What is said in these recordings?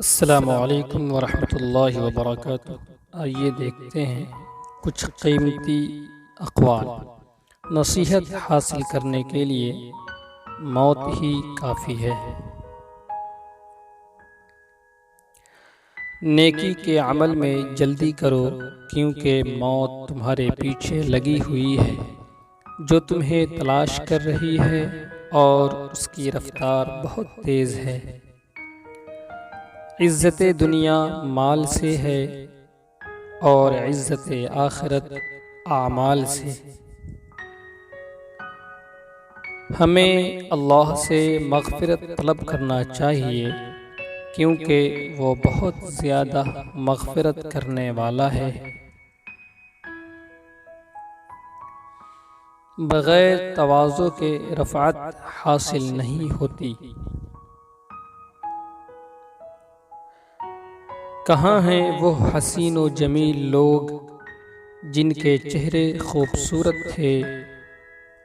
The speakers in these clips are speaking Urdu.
السلام علیکم ورحمۃ اللہ وبرکاتہ۔ آئیے دیکھتے ہیں کچھ قیمتی اقوال۔ نصیحت حاصل کرنے کے لیے موت ہی کافی ہے۔ نیکی کے عمل میں جلدی کرو، کیونکہ موت تمہارے پیچھے لگی ہوئی ہے، جو تمہیں تلاش کر رہی ہے اور اس کی رفتار بہت تیز ہے۔ عزت دنیا مال سے ہے اور عزت آخرت اعمال سے۔ ہمیں اللہ سے مغفرت طلب کرنا چاہیے، کیونکہ وہ بہت زیادہ مغفرت کرنے والا ہے۔ بغیر تواضع کے رفعت حاصل نہیں ہوتی۔ کہاں ہیں وہ حسین و جمیل لوگ جن کے چہرے خوبصورت تھے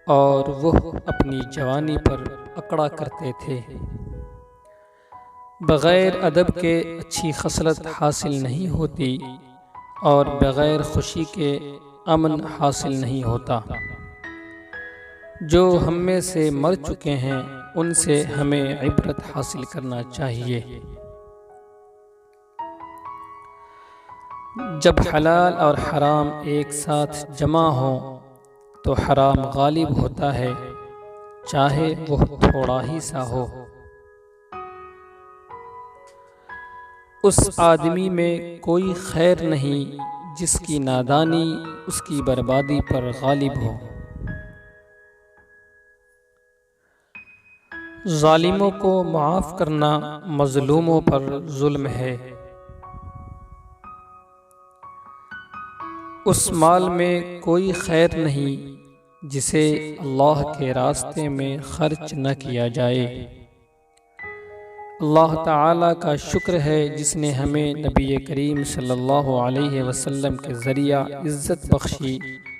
اور وہ اپنی جوانی پر اکڑا کرتے تھے؟ بغیر ادب کے اچھی خصلت حاصل نہیں ہوتی اور بغیر خوشی کے امن حاصل نہیں ہوتا۔ جو ہم میں سے مر چکے ہیں ان سے ہمیں عبرت حاصل کرنا چاہیے۔ جب حلال اور حرام ایک ساتھ جمع ہوں تو حرام غالب ہوتا ہے، چاہے وہ تھوڑا ہی سا ہو۔ اس آدمی میں کوئی خیر نہیں جس کی نادانی اس کی بربادی پر غالب ہو۔ ظالموں کو معاف کرنا مظلوموں پر ظلم ہے۔ اس مال میں کوئی خیر نہیں جسے اللہ کے راستے میں خرچ نہ کیا جائے۔ اللہ تعالیٰ کا شکر ہے جس نے ہمیں نبی کریم صلی اللہ علیہ وسلم کے ذریعہ عزت بخشی،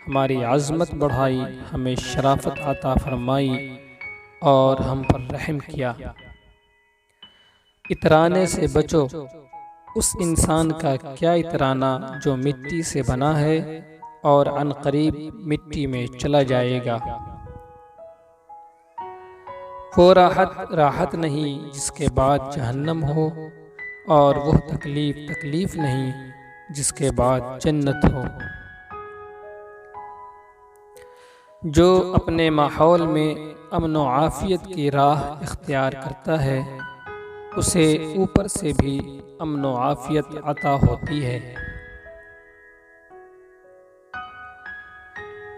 ہماری عظمت بڑھائی، ہمیں شرافت عطا فرمائی اور ہم پر رحم کیا۔ اترانے سے بچو، اس انسان کا کیا اترانا جو مٹی سے بنا ہے اور عنقریب مٹی میں چلا جائے گا۔ وہ راحت نہیں جس کے بعد جہنم ہو، اور وہ تکلیف نہیں جس کے بعد جنت ہو۔ جو اپنے ماحول میں امن و عافیت کی راہ اختیار کرتا ہے، اسے اوپر سے بھی امن و عافیت عطا ہوتی ہے۔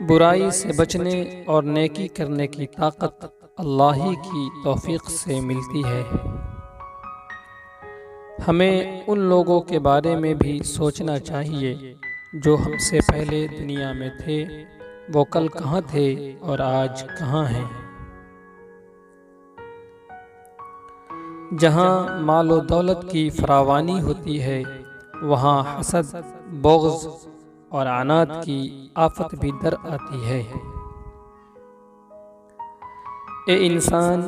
برائی سے بچنے اور نیکی کرنے کی طاقت اللہ ہی کی توفیق سے ملتی ہے۔ ہمیں ان لوگوں کے بارے میں بھی سوچنا چاہیے جو ہم سے پہلے دنیا میں تھے، وہ کل کہاں تھے اور آج کہاں ہیں۔ جہاں مال و دولت کی فراوانی ہوتی ہے، وہاں حسد، بغض اور عناد کی آفت بھی در آتی ہے۔ اے انسان،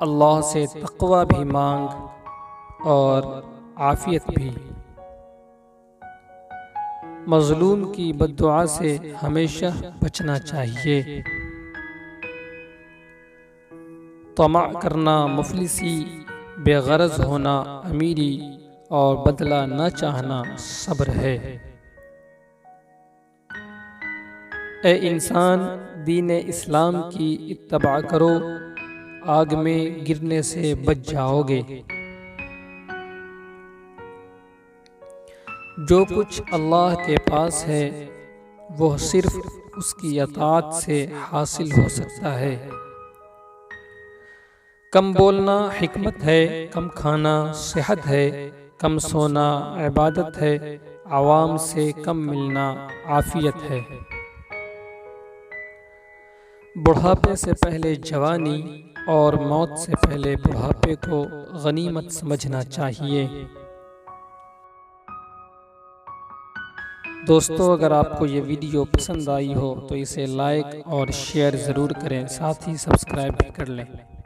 اللہ سے تقوی بھی مانگ اور عافیت بھی۔ مظلوم کی بد دعا سے ہمیشہ بچنا چاہیے۔ طمع کرنا مفلسی، بے غرض ہونا امیری اور بدلہ نہ چاہنا صبر ہے۔ اے انسان، دین اسلام کی اتباع کرو، آگ میں گرنے سے بچ جاؤ گے۔ جو کچھ اللہ کے پاس ہے وہ صرف اس کی اطاعت سے حاصل ہو سکتا ہے۔ کم بولنا حکمت ہے، کم کھانا صحت ہے، کم سونا عبادت ہے، عوام سے کم ملنا عافیت ہے۔ بڑھاپے سے پہلے جوانی اور موت سے پہلے بڑھاپے کو غنیمت سمجھنا چاہیے۔ دوستو، اگر آپ کو یہ ویڈیو پسند آئی ہو تو اسے لائک اور شیئر ضرور کریں، ساتھ ہی سبسکرائب بھی کر لیں۔